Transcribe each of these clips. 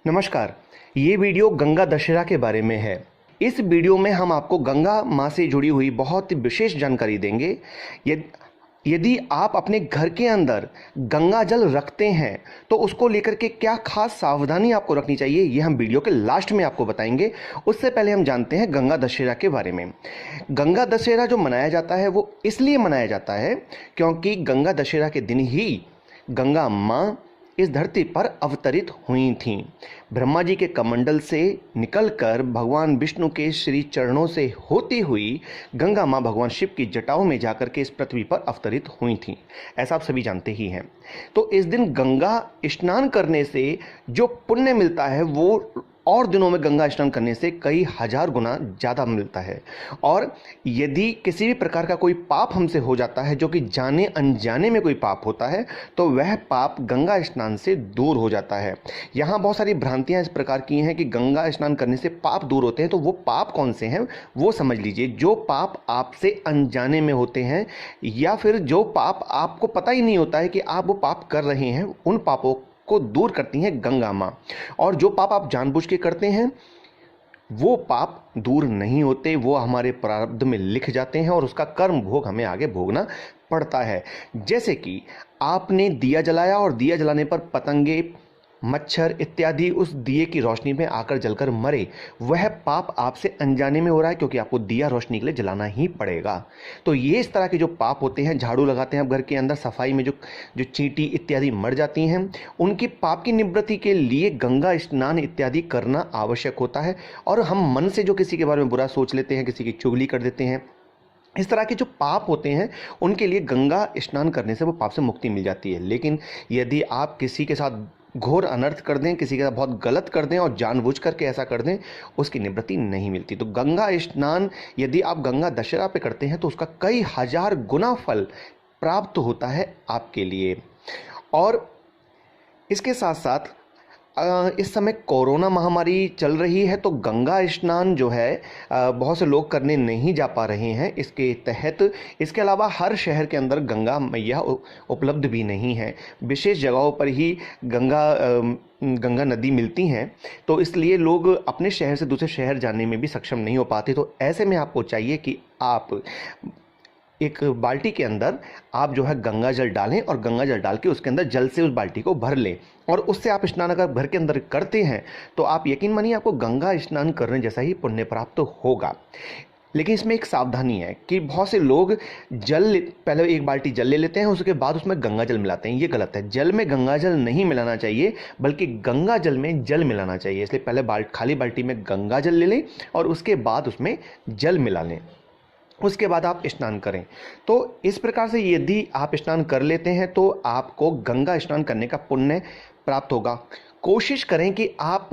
नमस्कार। ये वीडियो गंगा दशहरा के बारे में है। इस वीडियो में हम आपको गंगा माँ से जुड़ी हुई बहुत ही विशेष जानकारी देंगे। यदि आप अपने घर के अंदर गंगा जल रखते हैं तो उसको लेकर के क्या खास सावधानी आपको रखनी चाहिए, ये हम वीडियो के लास्ट में आपको बताएंगे। उससे पहले हम जानते हैं गंगा दशहरा के बारे में। गंगा दशहरा जो मनाया जाता है वो इसलिए मनाया जाता है क्योंकि गंगा दशहरा के दिन ही गंगा माँ इस धरती पर अवतरित हुई थीं। ब्रह्मा जी के कमंडल से निकलकर भगवान विष्णु के श्री चरणों से होती हुई गंगा माँ भगवान शिव की जटाओं में जाकर के इस पृथ्वी पर अवतरित हुई थीं। ऐसा आप सभी जानते ही हैं। तो इस दिन गंगा स्नान करने से जो पुण्य मिलता है वो और दिनों में गंगा स्नान करने से कई हजार गुना ज़्यादा मिलता है। और यदि किसी भी प्रकार का कोई पाप हमसे हो जाता है, जो कि जाने अनजाने में कोई पाप होता है, तो वह पाप गंगा स्नान से दूर हो जाता है। यहाँ बहुत सारी भ्रांतियाँ इस प्रकार की हैं कि गंगा स्नान करने से पाप दूर होते हैं। तो वो पाप कौन से हैं वो समझ लीजिए। जो पाप आपसे अनजाने में होते हैं या फिर जो पाप आपको पता ही नहीं होता है कि आप वो पाप कर रहे हैं, उन पापों को दूर करती हैं गंगा माँ। और जो पाप आप जानबूझ के करते हैं वो पाप दूर नहीं होते, वो हमारे प्रारब्ध में लिख जाते हैं और उसका कर्म भोग हमें आगे भोगना पड़ता है। जैसे कि आपने दिया जलाया और दिया जलाने पर पतंगे, मच्छर इत्यादि उस दिए की रोशनी में आकर जलकर मरे, वह पाप आपसे अनजाने में हो रहा है क्योंकि आपको दिया रोशनी के लिए जलाना ही पड़ेगा। तो ये इस तरह के जो पाप होते हैं, झाड़ू लगाते हैं आप घर के अंदर, सफाई में जो जो चींटी इत्यादि मर जाती हैं, उनके पाप की निवृत्ति के लिए गंगा स्नान इत्यादि करना आवश्यक होता है। और हम मन से जो किसी के बारे में बुरा सोच लेते हैं, किसी की चुगली कर देते हैं, इस तरह के जो पाप होते हैं उनके लिए गंगा स्नान करने से वो पाप से मुक्ति मिल जाती है। लेकिन यदि आप किसी के साथ घोर अनर्थ कर दें, किसी के साथ बहुत गलत कर दें और जानबूझ करके ऐसा कर दें, उसकी निवृत्ति नहीं मिलती। तो गंगा स्नान यदि आप गंगा दशहरा पे करते हैं तो उसका कई हजार गुना फल प्राप्त होता है आपके लिए। और इसके साथ साथ इस समय कोरोना महामारी चल रही है तो गंगा स्नान जो है बहुत से लोग करने नहीं जा पा रहे हैं इसके तहत। इसके अलावा हर शहर के अंदर गंगा मैया उपलब्ध भी नहीं है। विशेष जगहों पर ही गंगा नदी मिलती हैं, तो इसलिए लोग अपने शहर से दूसरे शहर जाने में भी सक्षम नहीं हो पाते। तो ऐसे में आपको चाहिए कि आप एक बाल्टी के अंदर आप जो है गंगा जल डालें और गंगा जल डाल के उसके अंदर जल से उस बाल्टी को भर लें और उससे आप स्नान अगर घर के अंदर करते हैं तो आप यकीन मानिए आपको गंगा स्नान करने जैसा ही पुण्य प्राप्त होगा। लेकिन इसमें एक सावधानी है कि बहुत से लोग पहले एक बाल्टी जल ले लेते हैं, उसके बाद उसमें गंगा जल मिलाते हैं। ये गलत है। जल में गंगा जल नहीं मिलाना चाहिए बल्कि गंगा जल में जल मिलाना चाहिए। इसलिए पहले खाली बाल्टी में गंगा जल ले लें और उसके बाद उसमें जल मिला लें, उसके बाद आप स्नान करें। तो इस प्रकार से यदि आप स्नान कर लेते हैं तो आपको गंगा स्नान करने का पुण्य प्राप्त होगा। कोशिश करें कि आप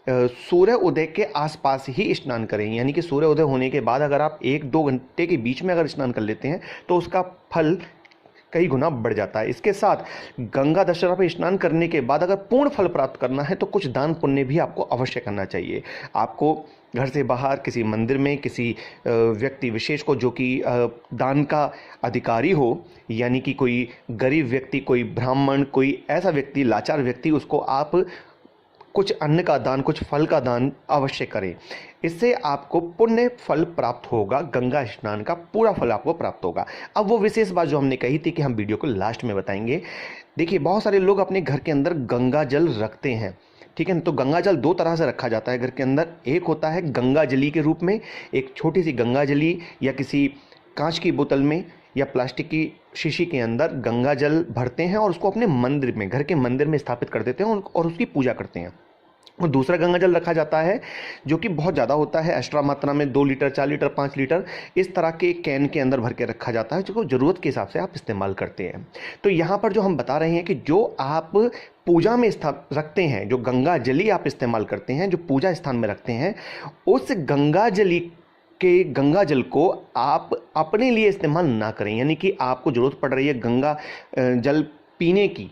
सूर्य उदय के आसपास ही स्नान करें, यानी कि सूर्य उदय होने के बाद अगर आप 1-2 घंटे के बीच में अगर स्नान कर लेते हैं तो उसका फल कई गुना बढ़ जाता है। इसके साथ गंगा दशहरा पर स्नान करने के बाद अगर पूर्ण फल प्राप्त करना है तो कुछ दान पुण्य भी आपको अवश्य करना चाहिए। आपको घर से बाहर किसी मंदिर में किसी व्यक्ति विशेष को, जो कि दान का अधिकारी हो, यानी कि कोई गरीब व्यक्ति, कोई ब्राह्मण, कोई ऐसा व्यक्ति, लाचार व्यक्ति, उसको आप कुछ अन्न का दान, कुछ फल का दान अवश्य करें। इससे आपको पुण्य फल प्राप्त होगा। गंगा स्नान का पूरा फल आपको प्राप्त होगा। अब वो विशेष बात जो हमने कही थी कि हम वीडियो को लास्ट में बताएंगे। देखिए, बहुत सारे लोग अपने घर के अंदर गंगा जल रखते हैं, ठीक है। तो गंगा जल 2 तरह से रखा जाता है घर के अंदर। एक होता है गंगा जली के रूप में, एक छोटी सी गंगा जली या किसी कांच की बोतल में या प्लास्टिक की शीशी के अंदर गंगा जल भरते हैं और उसको अपने मंदिर में, घर के मंदिर में स्थापित कर देते हैं और उसकी पूजा करते हैं। और दूसरा गंगा जल रखा जाता है जो कि बहुत ज़्यादा होता है, एक्स्ट्रा मात्रा में 2 लीटर, 4 लीटर, 5 लीटर, इस तरह के कैन के अंदर भर के रखा जाता है, जो ज़रूरत के हिसाब से आप इस्तेमाल करते हैं। तो यहाँ पर जो हम बता रहे हैं कि जो आप पूजा में रखते हैं, जो गंगा जली आप इस्तेमाल करते हैं, जो पूजा स्थान में रखते हैं, उस गंगा जल को आप अपने लिए इस्तेमाल ना करें। यानी कि आपको ज़रूरत पड़ रही है गंगा जल पीने की,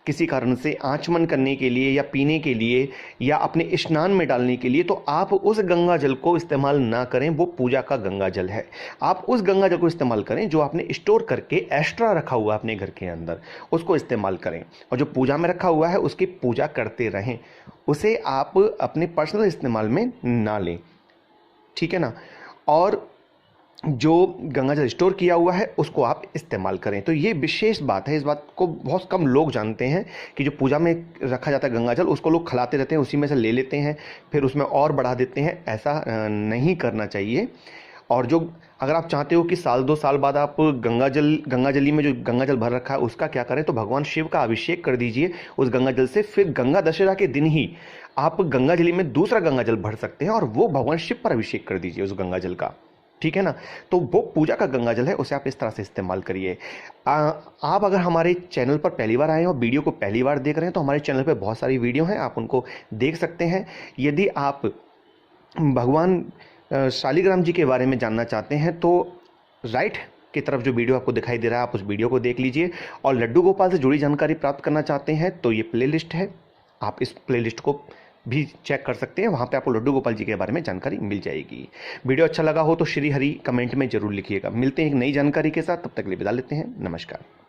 किसी कारण से आचमन करने के लिए या पीने के लिए या अपने स्नान में डालने के लिए, तो आप उस गंगा जल को इस्तेमाल ना करें। वो पूजा का गंगा जल है। आप उस गंगा जल को इस्तेमाल करें जो आपने स्टोर करके एक्स्ट्रा रखा हुआ है अपने घर के अंदर, उसको इस्तेमाल करें। और जो पूजा में रखा हुआ है उसकी पूजा करते रहें, उसे आप अपने पर्सनल इस्तेमाल में ना लें, ठीक है ना। और जो गंगा जल स्टोर किया हुआ है उसको आप इस्तेमाल करें। तो ये विशेष बात है, इस बात को बहुत कम लोग जानते हैं कि जो पूजा में रखा जाता है गंगा जल, उसको लोग खिलाते रहते हैं, उसी में से ले लेते हैं, फिर उसमें और बढ़ा देते हैं। ऐसा नहीं करना चाहिए। और जो अगर आप चाहते हो कि साल 2 साल बाद आप गंगा जली में जो गंगा जल भर रखा है उसका क्या करें, तो भगवान शिव का अभिषेक कर दीजिए उस गंगा जल से। फिर गंगा दशहरा के दिन ही आप गंगा जली में दूसरा गंगा जल भर सकते हैं और वो भगवान शिव पर अभिषेक कर दीजिए उस गंगा जल का, ठीक है ना। तो वो पूजा का गंगा जल है, उसे आप इस तरह से इस्तेमाल करिए। आप अगर हमारे चैनल पर पहली बार आए हो, वीडियो को पहली बार देख रहे हैं, तो हमारे चैनल पर बहुत सारी वीडियो हैं, आप उनको देख सकते हैं। यदि आप भगवान शालिग्राम जी के बारे में जानना चाहते हैं तो राइट की तरफ जो वीडियो आपको दिखाई दे रहा है आप उस वीडियो को देख लीजिए। और लड्डू गोपाल से जुड़ी जानकारी प्राप्त करना चाहते हैं तो ये प्लेलिस्ट है, आप इस प्लेलिस्ट को भी चेक कर सकते हैं, वहाँ पे आपको लड्डू गोपाल जी के बारे में जानकारी मिल जाएगी। वीडियो अच्छा लगा हो तो श्री हरि कमेंट में जरूर लिखिएगा। मिलते हैं एक नई जानकारी के साथ, तब तक के लिए विदा लेते हैं। नमस्कार।